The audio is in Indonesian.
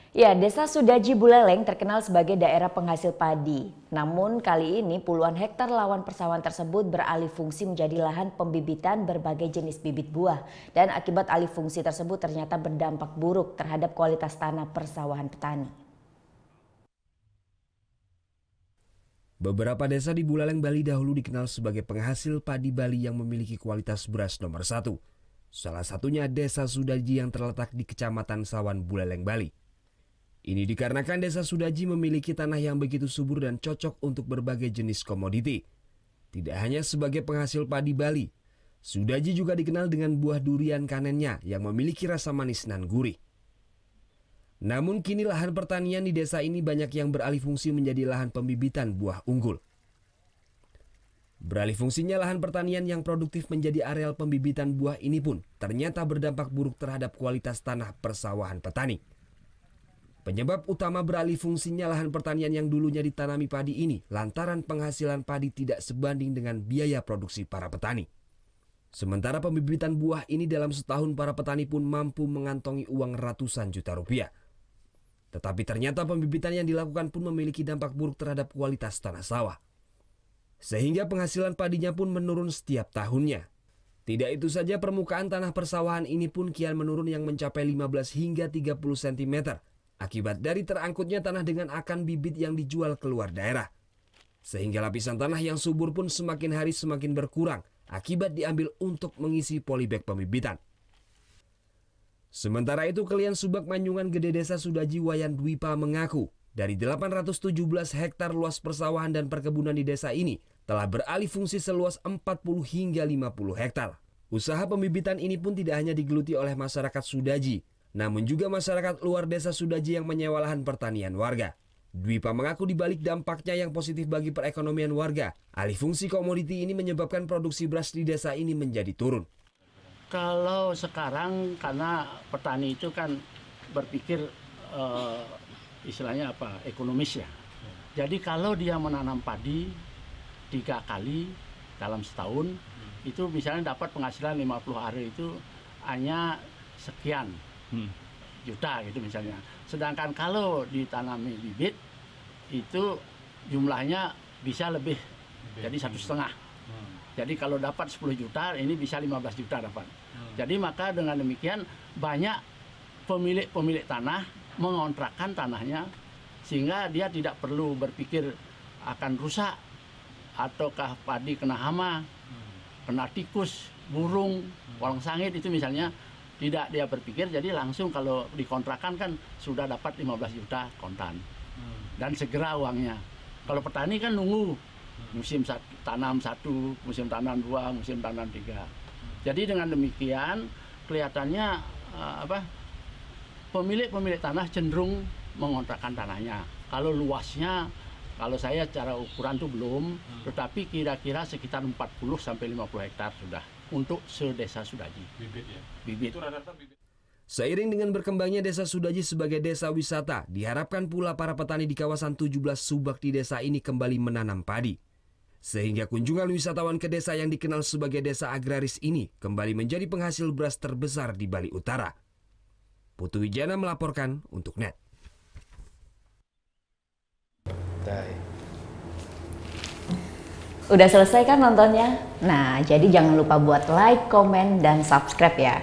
Ya, Desa Sudaji Buleleng terkenal sebagai daerah penghasil padi. Namun kali ini puluhan hektar lahan persawahan tersebut beralih fungsi menjadi lahan pembibitan berbagai jenis bibit buah. Dan akibat alih fungsi tersebut ternyata berdampak buruk terhadap kualitas tanah persawahan petani. Beberapa desa di Buleleng, Bali dahulu dikenal sebagai penghasil padi Bali yang memiliki kualitas beras nomor 1. Salah satunya Desa Sudaji yang terletak di Kecamatan Sawan, Buleleng, Bali. Ini dikarenakan Desa Sudaji memiliki tanah yang begitu subur dan cocok untuk berbagai jenis komoditi. Tidak hanya sebagai penghasil padi Bali, Sudaji juga dikenal dengan buah durian kanennya yang memiliki rasa manis dan gurih. Namun kini lahan pertanian di desa ini banyak yang beralih fungsi menjadi lahan pembibitan buah unggul. Beralih fungsinya lahan pertanian yang produktif menjadi areal pembibitan buah ini pun ternyata berdampak buruk terhadap kualitas tanah persawahan petani. Penyebab utama beralih fungsinya lahan pertanian yang dulunya ditanami padi ini lantaran penghasilan padi tidak sebanding dengan biaya produksi para petani. Sementara pembibitan buah ini dalam setahun para petani pun mampu mengantongi uang ratusan juta rupiah. Tetapi ternyata pembibitan yang dilakukan pun memiliki dampak buruk terhadap kualitas tanah sawah. Sehingga penghasilan padinya pun menurun setiap tahunnya. Tidak itu saja, permukaan tanah persawahan ini pun kian menurun yang mencapai 15 hingga 30 cm. Akibat dari terangkutnya tanah dengan akan bibit yang dijual keluar daerah. Sehingga lapisan tanah yang subur pun semakin hari semakin berkurang akibat diambil untuk mengisi polybag pembibitan. Sementara itu, Kelian Subak Manyungan Gede Desa Sudaji Wayan Dwipa mengaku dari 817 hektar luas persawahan dan perkebunan di desa ini telah beralih fungsi seluas 40 hingga 50 hektar. Usaha pembibitan ini pun tidak hanya digeluti oleh masyarakat Sudaji, namun juga masyarakat luar desa Sudaji yang menyewa lahan pertanian warga. Dwipa mengaku dibalik dampaknya yang positif bagi perekonomian warga, alih fungsi komoditi ini menyebabkan produksi beras di desa ini menjadi turun. Kalau sekarang karena petani itu kan berpikir istilahnya apa, ekonomis ya. Jadi kalau dia menanam padi 3 kali dalam setahun, itu misalnya dapat penghasilan 50 hari itu hanya sekian juta gitu misalnya. Sedangkan kalau ditanami bibit itu jumlahnya bisa lebih, jadi 1,5. Jadi kalau dapat 10 juta ini bisa 15 juta dapat. Jadi maka dengan demikian banyak pemilik tanah mengontrakkan tanahnya sehingga dia tidak perlu berpikir akan rusak ataukah padi kena hama, kena tikus, burung, walang sangit itu misalnya. Tidak dia berpikir, jadi langsung kalau dikontrakan kan sudah dapat 15 juta kontan. Dan segera uangnya. Kalau petani kan nunggu musim tanam 1, musim tanam 2, musim tanam 3. Jadi dengan demikian kelihatannya pemilik tanah cenderung mengontrakkan tanahnya. Kalau luasnya, kalau saya cara ukuran tuh belum, tetapi kira-kira sekitar 40 sampai 50 hektar sudah. Untuk sedesa Sudaji. Bibit ya? Bibit. Itu rata-rata bibit. Seiring dengan berkembangnya desa Sudaji sebagai desa wisata, diharapkan pula para petani di kawasan 17 Subak di desa ini kembali menanam padi. Sehingga kunjungan wisatawan ke desa yang dikenal sebagai desa agraris ini kembali menjadi penghasil beras terbesar di Bali Utara. Putu Wijana melaporkan untuk NET. Udah selesai kan nontonnya? Nah, jadi jangan lupa buat like, komen, dan subscribe ya.